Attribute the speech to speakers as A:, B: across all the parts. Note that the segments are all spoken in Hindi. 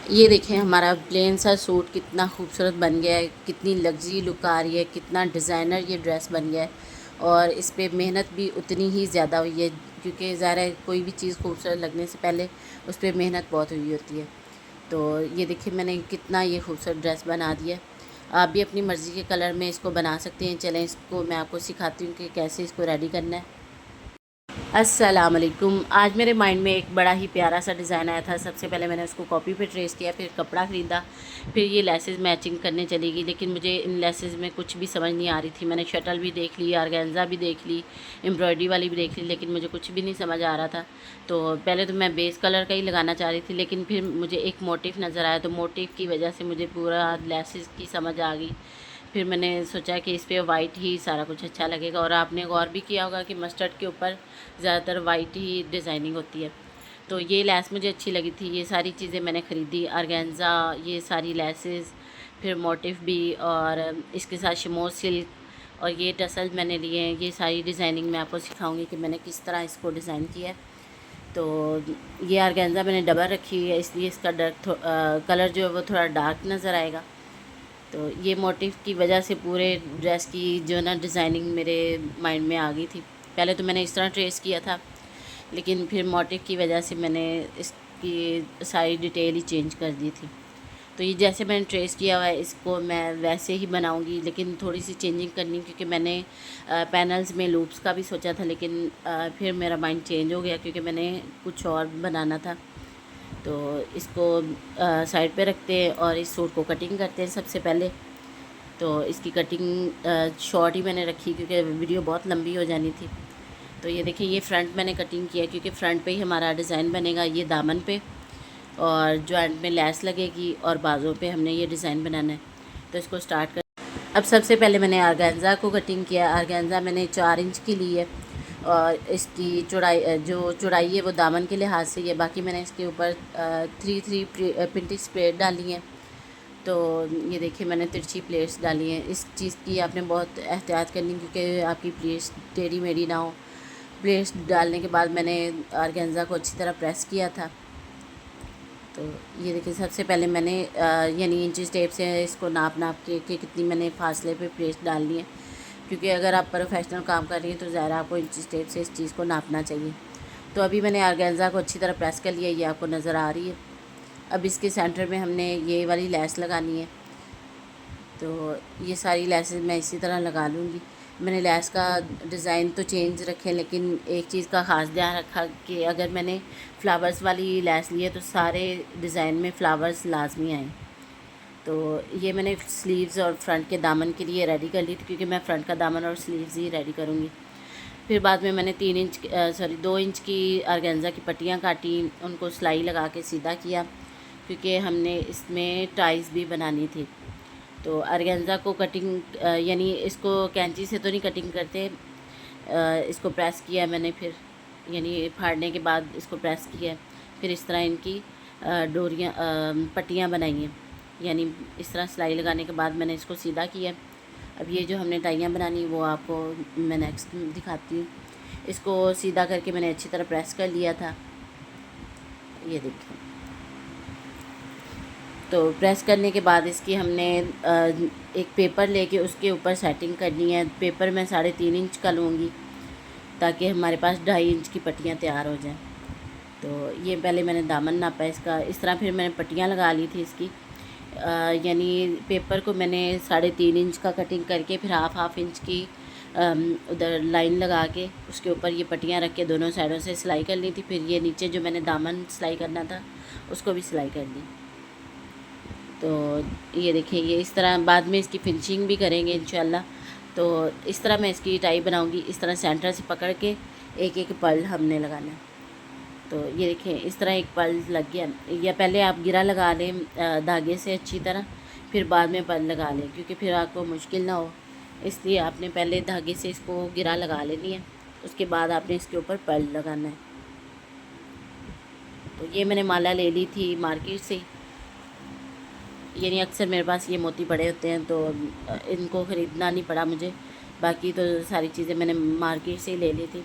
A: ये देखें हमारा प्लेन सा सूट कितना खूबसूरत बन गया है, कितनी लग्जरी लुक आ रही है, कितना डिज़ाइनर ये ड्रेस बन गया है। और इस पे मेहनत भी उतनी ही ज़्यादा हुई है, क्योंकि ज़ाहिर है कोई भी चीज़ खूबसूरत लगने से पहले उस पर मेहनत बहुत हुई होती है। तो ये देखिए मैंने कितना ये खूबसूरत ड्रेस बना दिया है। आप भी अपनी मर्ज़ी के कलर में इसको बना सकते हैं। चलें इसको मैं आपको सिखाती हूँ कि कैसे इसको रेडी करना है। अस्सलाम वालेकुम। आज मेरे माइंड में एक बड़ा ही प्यारा सा डिज़ाइन आया था। सबसे पहले मैंने उसको कॉपी पे ट्रेस किया, फिर कपड़ा ख़रीदा, फिर ये लेसेस मैचिंग करने चली गई। लेकिन मुझे इन लेसेस में कुछ भी समझ नहीं आ रही थी। मैंने शटल भी देख ली, ऑर्गेन्जा भी देख ली, एम्ब्रॉयडरी वाली भी देख ली, लेकिन मुझे कुछ भी नहीं समझ आ रहा था। तो पहले तो मैं बेस कलर का ही लगाना चाह रही थी, लेकिन फिर मुझे एक मोटिव नज़र आया, तो मोटिव की वजह से मुझे पूरा लेसेस की समझ आ गई। फिर मैंने सोचा कि इस पर वाइट ही सारा कुछ अच्छा लगेगा। और आपने गौर भी किया होगा कि मस्टर्ड के ऊपर ज़्यादातर वाइट ही डिज़ाइनिंग होती है। तो ये लेस मुझे अच्छी लगी थी। ये सारी चीज़ें मैंने ख़रीदी, ऑर्गेन्जा, ये सारी लेसेस, फिर मोटिव भी, और इसके साथ शिमो सिल्क और ये टसल मैंने लिए हैं। ये सारी डिज़ाइनिंग मैं आपको सिखाऊंगी कि मैंने किस तरह इसको डिज़ाइन किया है। तो ये ऑर्गेन्जा मैंने डबल रखी है, इसलिए इसका कलर जो है वो थोड़ा डार्क नज़र आएगा। तो ये मोटिव की वजह से पूरे ड्रेस की जो ना डिज़ाइनिंग मेरे माइंड में आ गई थी। पहले तो मैंने इस तरह ट्रेस किया था, लेकिन फिर मोटिव की वजह से मैंने इसकी सारी डिटेल ही चेंज कर दी थी। तो ये जैसे मैंने ट्रेस किया हुआ है इसको मैं वैसे ही बनाऊंगी, लेकिन थोड़ी सी चेंजिंग करनी, क्योंकि मैंने पैनल्स में लूप्स का भी सोचा था, लेकिन फिर मेरा माइंड चेंज हो गया क्योंकि मैंने कुछ और बनाना था। तो इसको साइड पे रखते हैं और इस सूट को कटिंग करते हैं सबसे पहले। तो इसकी कटिंग शॉर्ट ही मैंने रखी क्योंकि वीडियो बहुत लंबी हो जानी थी। तो ये देखिए ये फ्रंट मैंने कटिंग किया क्योंकि फ्रंट पे ही हमारा डिज़ाइन बनेगा, ये दामन पे, और जॉइंट में लेस लगेगी और बाजू पे हमने ये डिज़ाइन बनाना है। तो इसको स्टार्ट कर। अब सबसे पहले मैंने आर्गेन्जा को कटिंग किया। आर्गेन्जा मैंने 4 इंच की ली है और इसकी चौड़ाई जो चौड़ाई है वो दामन के लिहाज से ही है। बाकी मैंने इसके ऊपर 3 प्रिंटेड प्लेट डाली हैं। तो ये देखिए मैंने तिरछी प्लेट्स डाली हैं। इस चीज़ की आपने बहुत एहतियात करनी क्योंकि आपकी प्लेट्स टेढ़ी मेढ़ी ना हो। प्लेट्स डालने के बाद मैंने ऑर्गेन्जा को अच्छी तरह प्रेस किया था। तो ये देखिए सबसे पहले मैंने यानी इंची टेप से इसको नाप के कि कितनी मैंने फासले पे प्लेट्स डालनी है, क्योंकि अगर आप प्रोफेशनल काम कर रही हैं तो ज़्यादा आपको इंची टेप से इस चीज़ को नापना चाहिए। तो अभी मैंने ऑर्गेन्जा को अच्छी तरह प्रेस कर लिया, ये आपको नज़र आ रही है। अब इसके सेंटर में हमने ये वाली लेस लगानी है। तो ये सारी लेसेस मैं इसी तरह लगा लूँगी। मैंने लेस का डिज़ाइन तो चेंज रखे, लेकिन एक चीज़ का ख़ास ध्यान रखा कि अगर मैंने फ्लावर्स वाली लेस ली है तो सारे डिज़ाइन में फ़्लावर्स लाजमी आएँ। तो ये मैंने स्लीव्स और फ्रंट के दामन के लिए रेडी कर ली थी, क्योंकि मैं फ्रंट का दामन और स्लीव्स ही रेडी करूँगी। फिर बाद में मैंने 2 इंच की ऑर्गेन्जा की पट्टियाँ काटी, उनको सिलाई लगा के सीधा किया, क्योंकि हमने इसमें टाइज भी बनानी थी। तो ऑर्गेन्जा को कटिंग यानी इसको कैंची से तो नहीं कटिंग करते, इसको प्रेस किया मैंने, फिर यानी फाड़ने के बाद इसको प्रेस किया, फिर इस तरह इनकी डोरियाँ पट्टियाँ बनाई हैं। यानी इस तरह सिलाई लगाने के बाद मैंने इसको सीधा किया। अब ये जो हमने टाइयाँ बनानी वो आपको मैं नेक्स्ट दिखाती हूँ। इसको सीधा करके मैंने अच्छी तरह प्रेस कर लिया था, ये देखिए। तो प्रेस करने के बाद इसकी हमने एक पेपर लेके उसके ऊपर सेटिंग करनी है। पेपर मैं 3.5 इंच का लूँगी ताकि हमारे पास 2.5 इंच की पट्टियाँ तैयार हो जाएं। तो ये पहले मैंने दामन नापा इसका, इस तरह फिर मैंने पट्टियाँ लगा ली थी इसकी। यानी पेपर को मैंने 3.5 इंच का कटिंग करके फिर हाफ इंच की उधर लाइन लगा के उसके ऊपर ये पट्टियाँ रख के दोनों साइडों से सिलाई कर ली थी। फिर ये नीचे जो मैंने दामन सिलाई करना था उसको भी सिलाई कर ली। तो ये देखिए ये इस तरह बाद में इसकी फिनिशिंग भी करेंगे इंशाल्लाह। तो इस तरह मैं इसकी टाई बनाऊंगी। इस तरह सेंटर से पकड़ के एक एक पर्ल हमने लगाना है। तो ये देखिए इस तरह एक पर्ल लग गया, या पहले आप गिरा लगा लें धागे से अच्छी तरह, फिर बाद में पर्ल लगा लें, क्योंकि फिर आपको मुश्किल ना हो, इसलिए आपने पहले धागे से इसको गिरा लगा लेनी है, उसके बाद आपने इसके ऊपर पर्ल लगाना है। तो ये मैंने माला ले ली थी मार्केट से, यानी अक्सर मेरे पास ये मोती पड़े होते हैं तो इनको ख़रीदना नहीं पड़ा मुझे। बाकी तो सारी चीज़ें मैंने मार्केट से ही ले ली थी।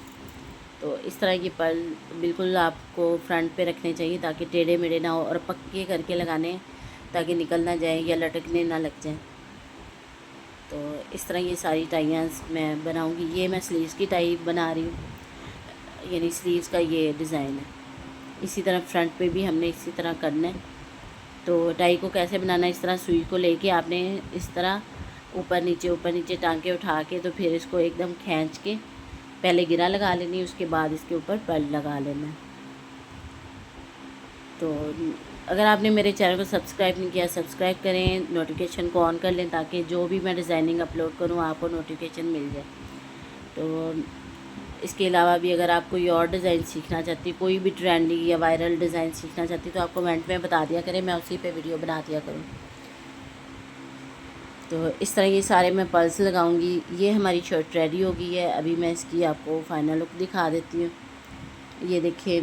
A: तो इस तरह ये पर्ल बिल्कुल आपको फ्रंट पे रखने चाहिए ताकि टेढ़े मेढ़े ना हो, और पक्के करके लगाने ताकि निकल ना जाए या लटकने ना लग जाए। तो इस तरह ये सारी टाइयाँ मैं बनाऊंगी। ये मैं स्लीव्स की टाई बना रही हूँ, यानी स्लीव्स का ये डिज़ाइन है। इसी तरह फ्रंट पे भी हमने इसी तरह करना है। तो टाई को कैसे बनाना है, इस तरह सुई को लेके आपने इस तरह ऊपर नीचे टांग के उठा के, तो फिर इसको एकदम खींच के पहले गिरा लगा लेनी, उसके बाद इसके ऊपर पर्ल लगा लेना है। तो अगर आपने मेरे चैनल को सब्सक्राइब नहीं किया, सब्सक्राइब करें, नोटिफिकेशन को ऑन कर लें ताकि जो भी मैं डिज़ाइनिंग अपलोड करूँ आपको नोटिफिकेशन मिल जाए। तो इसके अलावा भी अगर आप कोई और डिज़ाइन सीखना चाहती, कोई भी ट्रेंडी या वायरल डिज़ाइन सीखना चाहती, तो आप कमेंट में बता दिया करें, मैं उसी पे वीडियो बना दिया करूँ। तो इस तरह ये सारे मैं पर्ल्स लगाऊंगी। ये हमारी शर्ट रेडी हो गई है। अभी मैं इसकी आपको फाइनल लुक दिखा देती हूँ। ये देखिए,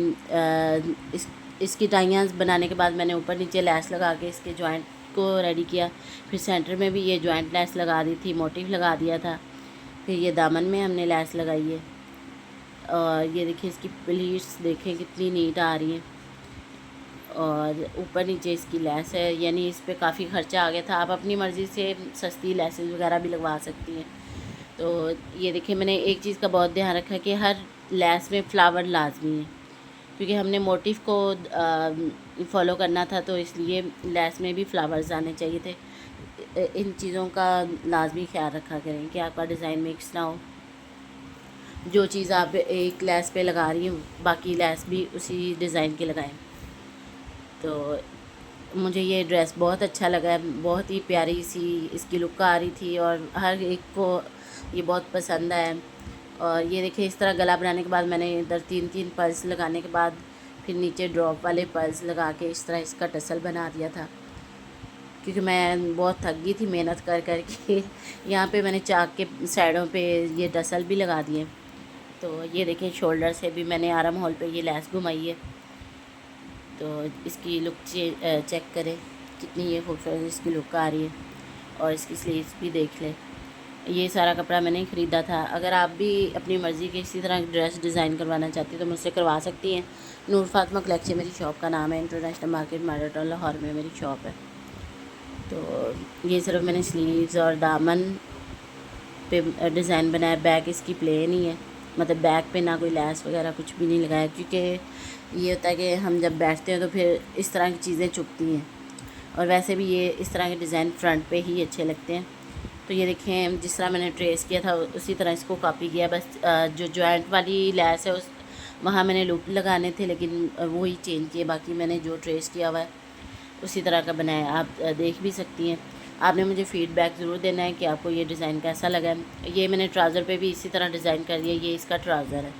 A: इसकी टाइयाँ बनाने के बाद मैंने ऊपर नीचे लेस लगा के इसके जॉइंट को रेडी किया। फिर सेंटर में भी ये जॉइंट लेस लगा दी थी, मोटिव लगा दिया था। फिर ये दामन में हमने लेस लगाई है। और ये देखिए इसकी प्लीट्स देखें कितनी नीट आ रही हैं, और ऊपर नीचे इसकी लेस है, यानी इस पर काफ़ी खर्चा आ गया था। आप अपनी मर्ज़ी से सस्ती लेसेस वगैरह भी लगवा सकती हैं। तो ये देखिए मैंने एक चीज़ का बहुत ध्यान रखा कि हर लेस में फ्लावर लाजमी है, क्योंकि हमने मोटिव को फॉलो करना था, तो इसलिए लेस में भी फ्लावर्स आने चाहिए थे। इन चीज़ों का लाजमी ख्याल रखा करें कि आपका डिज़ाइन मिक्स ना हो। जो चीज़ आप एक लेस पे लगा रही हैं बाकी लेस भी उसी डिज़ाइन के लगाएं। तो मुझे ये ड्रेस बहुत अच्छा लगा, बहुत ही प्यारी सी इसकी लुक आ रही थी और हर एक को ये बहुत पसंद आया। और ये देखिए इस तरह गला बनाने के बाद मैंने इधर 3-3 पर्ल्स लगाने के बाद फिर नीचे ड्रॉप वाले पर्ल्स लगा के इस तरह इसका टसल बना दिया था, क्योंकि मैं बहुत थक गई थी मेहनत कर कर के। यहाँ पे मैंने चाक के साइडों पे ये टसल भी लगा दिए। तो ये देखिए शोल्डर से भी मैंने आर्म होल पे ये लेस घुमाई है। तो इसकी लुक चेक करें कितनी ये खूबसूरत इसकी लुक आ रही है, और इसकी स्लीव्स भी देख लें। ये सारा कपड़ा मैंने ख़रीदा था। अगर आप भी अपनी मर्ज़ी के इसी तरह ड्रेस डिज़ाइन करवाना चाहती हैं तो मुझसे करवा सकती हैं। नूर फातिमा कलेक्शन मेरी शॉप का नाम है, international market model town Lahore में मेरी शॉप है। तो ये सिर्फ मैंने स्लीव्स और दामन पे डिज़ाइन बनाया। बैक इसकी प्लेन ही है, मतलब बैक पे ना कोई लेस वगैरह कुछ भी नहीं लगाया, क्योंकि ये होता है कि हम जब बैठते हैं तो फिर इस तरह की चीज़ें चुभती हैं, और वैसे भी ये इस तरह के डिज़ाइन फ्रंट पे ही अच्छे लगते हैं। तो ये देखें जिस तरह मैंने ट्रेस किया था उसी तरह इसको कॉपी किया, बस जो जॉइंट वाली लेस है उस वहाँ मैंने लूप लगाने थे, लेकिन वो ही चेंज किए। बाकी मैंने जो ट्रेस किया हुआ है उसी तरह का बनाया। आप देख भी सकती हैं। आपने मुझे फ़ीडबैक ज़रूर देना है कि आपको ये डिज़ाइन कैसा लगा। ये मैंने ट्राउज़र पे भी इसी तरह डिज़ाइन कर दिया, ये इसका ट्राउज़र है।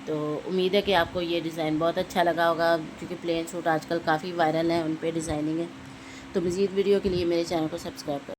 A: तो उम्मीद है कि आपको ये डिज़ाइन बहुत अच्छा लगा होगा, क्योंकि प्लेन सूट आजकल काफ़ी वायरल हैं, उन पे डिज़ाइनिंग है। तो मज़ीद वीडियो के लिए मेरे चैनल को सब्सक्राइब करें।